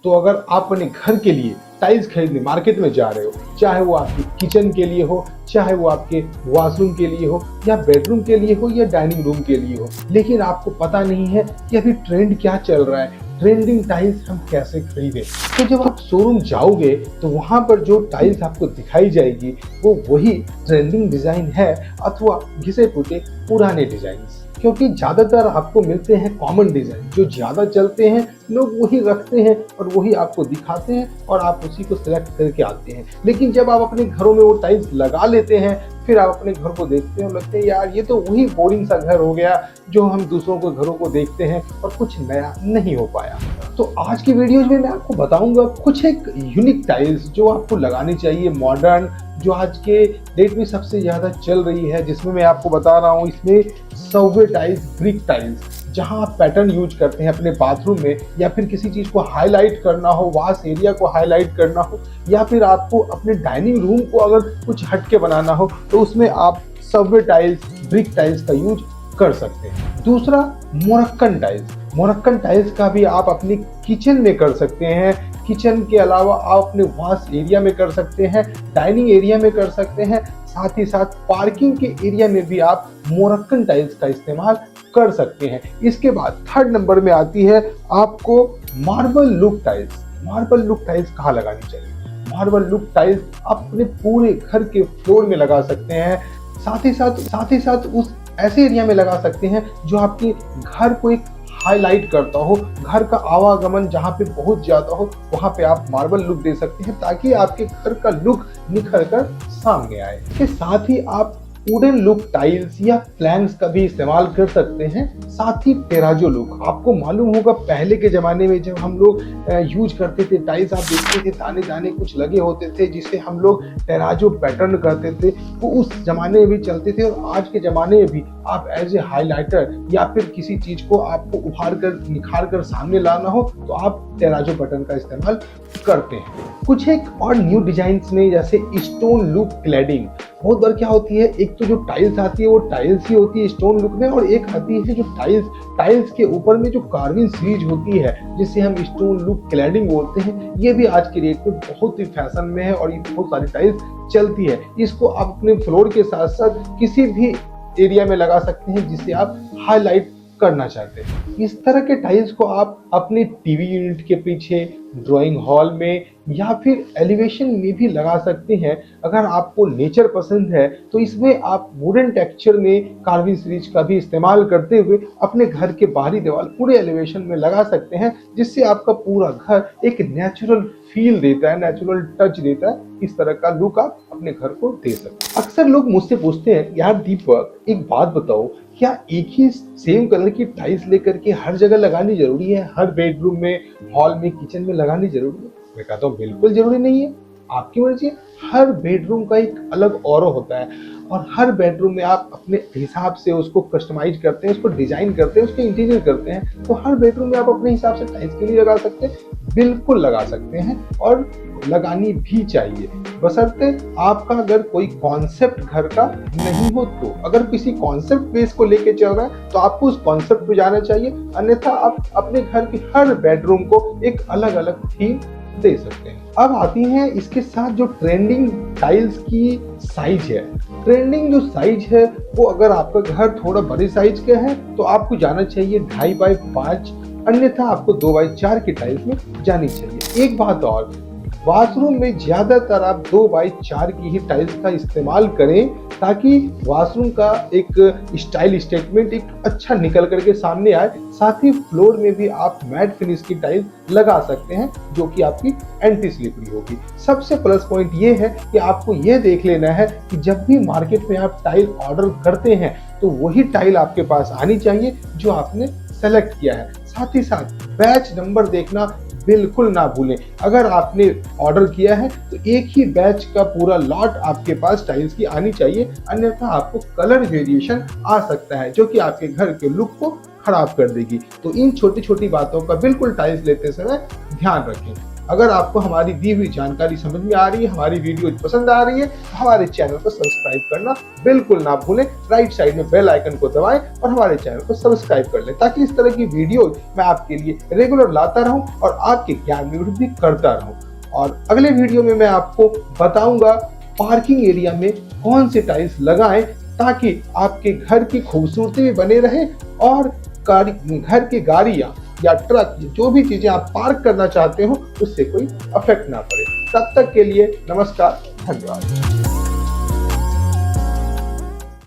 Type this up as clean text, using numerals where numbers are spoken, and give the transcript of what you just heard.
तो अगर आप अपने घर के लिए टाइल्स खरीदने मार्केट में जा रहे हो, चाहे वो आपकी किचन के लिए हो, चाहे वो आपके वॉशरूम के लिए हो, या बेडरूम के लिए हो, या डाइनिंग रूम के लिए हो, लेकिन आपको पता नहीं है कि अभी ट्रेंड क्या चल रहा है, ट्रेंडिंग टाइल्स हम कैसे खरीदें, तो जब आप शोरूम जाओगे तो वहां पर जो टाइल्स आपको दिखाई जाएगी वो वही ट्रेंडिंग डिजाइन है अथवा घिसे पुटे पुराने डिजाइन, क्योंकि ज्यादातर आपको मिलते हैं कॉमन डिजाइन, जो ज्यादा चलते हैं लोग वही रखते हैं और वही आपको दिखाते हैं और आप उसी को सिलेक्ट करके आते हैं। लेकिन जब आप अपने घरों में वो टाइल्स लगा लेते हैं, फिर आप अपने घर को देखते हैं और लगते हैं यार ये तो वही बोरिंग सा घर हो गया जो हम दूसरों के घरों को देखते हैं और कुछ नया नहीं हो पाया। तो आज की वीडियोज में मैं आपको बताऊंगा कुछ एक यूनिक टाइल्स जो आपको लगानी चाहिए, मॉडर्न, जो आज के डेट में सबसे ज्यादा चल रही है, जिसमें मैं आपको बता रहा हूँ इसमें सौवे टाइल्स, ब्रिक टाइल्स, जहां आप पैटर्न यूज करते हैं अपने बाथरूम में, या फिर किसी चीज को हाईलाइट करना हो, वॉश एरिया को हाईलाइट करना हो, या फिर आपको अपने डाइनिंग रूम को अगर कुछ हटके बनाना हो तो उसमें आप सौवे टाइल्स, ब्रिक टाइल्स का यूज कर सकते हैं। दूसरा, मोरक्कन टाइल्स। मोरक्कन टाइल्स का भी आप अपनी किचन में कर सकते हैं। किचन के अलावा आप अपने वॉश एरिया में कर सकते हैं, डाइनिंग एरिया में कर सकते हैं, साथ ही साथ पार्किंग के एरिया में भी आप मोरक्कन टाइल्स का इस्तेमाल कर सकते हैं। इसके बाद थर्ड नंबर में आती है आपको marble look tiles. Marble look tiles कहाँ लगानी चाहिए? मार्बल लुक टाइल्स अपने पूरे घर के फ्लोर में लगा सकते हैं, साथ ही साथ उस ऐसे एरिया में लगा सकते हैं जो आपके घर को एक हाईलाइट करता हो, घर का आवागमन जहाँ पे बहुत ज्यादा हो, वहां पे आप मार्बल लुक दे सकते हैं ताकि आपके घर का लुक निखर कर सामने आए। इसके साथ ही आप वुडन लुक टाइल्स या प्लैंक्स का भी इस्तेमाल कर सकते हैं, साथ ही टेराजो लुक। आपको मालूम होगा पहले के जमाने में जब हम लोग यूज करते थे टाइल्स, आप देखते थे दाने दाने कुछ लगे होते थे जिसे हम लोग टेराजो पैटर्न करते थे, वो उस जमाने में भी चलते थे और आज के जमाने में भी आप एज ए हाईलाइटर या फिर किसी चीज को आपको उभार कर निखार कर सामने लाना हो तो आप टेराजो पैटर्न का इस्तेमाल करते हैं। कुछ एक और न्यू डिजाइन्स में जैसे स्टोन लुक क्लैडिंग। बहुत बार क्या होती है, एक तो जो टाइल्स आती है वो टाइल्स ही होती है स्टोन लुक में, और एक आती है जो टाइल्स के ऊपर में जो कार्विंग सीरीज होती है जिसे हम स्टोन लुक क्लैडिंग बोलते हैं। ये भी आज के डेट में बहुत ही फैशन में है और ये बहुत सारी टाइल्स चलती है। इसको आप अपने फ्लोर के साथ साथ किसी भी एरिया में लगा सकते हैं जिसे आप हाईलाइट करना चाहते हैं। इस तरह के टाइल्स को आप अपने टीवी यूनिट के पीछे, ड्राइंग हॉल में या फिर एलिवेशन में भी लगा सकते हैं। अगर आपको नेचर पसंद है तो इसमें आप वुडन टेक्सचर में कार्विंग सीरीज का भी इस्तेमाल करते हुए अपने घर के बाहरी दीवार पूरे एलिवेशन में लगा सकते हैं, जिससे आपका पूरा घर एक नेचुरल फील देता है, नेचुरल टच देता है। इस तरह का लुक आप अपने घर को दे सकते हैं। अक्सर लोग मुझसे पूछते हैं, यार दीपक एक बात बताओ, क्या एक ही सेम कलर की टाइल्स लेकर के हर जगह लगानी जरूरी है? हर बेडरूम में, हॉल में, किचन में लगानी जरूरी है? मैं कहता हूँ बिल्कुल जरूरी नहीं है, आपकी मर्जी है। हर बेडरूम का एक अलग ऑरा होता है और हर बेडरूम में आप अपने हिसाब से उसको कस्टमाइज करते हैं, उसको डिजाइन करते हैं, उसके इंटीरियर करते हैं। तो हर बेडरूम में आप अपने हिसाब से टाइल्स के लिए लगा सकते हैं, बिल्कुल लगा सकते हैं और लगानी भी चाहिए, बशर्ते आपका अगर कोई कॉन्सेप्ट घर का नहीं हो तो। अगर किसी कॉन्सेप्ट बेस को लेके चल रहा है तो आपको उस कॉन्सेप्ट पे जाना चाहिए, अन्यथा आप अपने घर की हर बेडरूम को एक अलग अलग थीम दे सकते हैं। अब आती है इसके साथ जो ट्रेंडिंग टाइल्स की साइज है। ट्रेंडिंग जो साइज है वो अगर आपका घर थोड़ा बड़े साइज का है तो आपको जाना चाहिए 2.5 बाई 5, अन्यथा आपको 2 बाई 4 की टाइल्स में जानी चाहिए। एक बात और, वॉशरूम में ज्यादातर आप 2 बाई 4 की ही टाइल्स का इस्तेमाल करें ताकि वॉशरूम का एक स्टाइल स्टेटमेंट एक अच्छा निकल करके सामने आए। साथ ही फ्लोर में भी आप मैट फिनिश की टाइल्स लगा सकते हैं जो कि आपकी एंटी स्लिपरी होगी। सबसे प्लस पॉइंट ये है कि आपको ये देख लेना है कि जब भी मार्केट में आप टाइल ऑर्डर करते हैं तो वही टाइल आपके पास आनी चाहिए जो आपने सेलेक्ट किया है। साथ ही साथ बैच नंबर देखना बिल्कुल ना भूलें। अगर आपने ऑर्डर किया है तो एक ही बैच का पूरा लॉट आपके पास टाइल्स की आनी चाहिए, अन्यथा आपको कलर वेरिएशन आ सकता है जो कि आपके घर के लुक को खराब कर देगी। तो इन छोटी छोटी बातों का बिल्कुल टाइल्स लेते समय ध्यान रखें। अगर आपको हमारी दी हुई जानकारी समझ में आ रही है, हमारी वीडियो पसंद आ रही है, तो हमारे चैनल को सब्सक्राइब करना बिल्कुल ना भूलें। राइट साइड में बेल आइकन को दबाएं और हमारे चैनल को सब्सक्राइब कर लें, ताकि इस तरह की वीडियो मैं आपके लिए रेगुलर लाता रहूं और आपके ज्ञान में वृद्धि करता रहूं। और अगले वीडियो में मैं आपको बताऊंगा पार्किंग एरिया में कौन से टाइल्स लगाएं, ताकि आपके घर की खूबसूरती भी बने रहे और घर की गाड़ियां या ट्रक, जो भी चीजें आप पार्क करना चाहते हो, उससे कोई अफेक्ट ना पड़े। तब तक के लिए नमस्कार, धन्यवाद।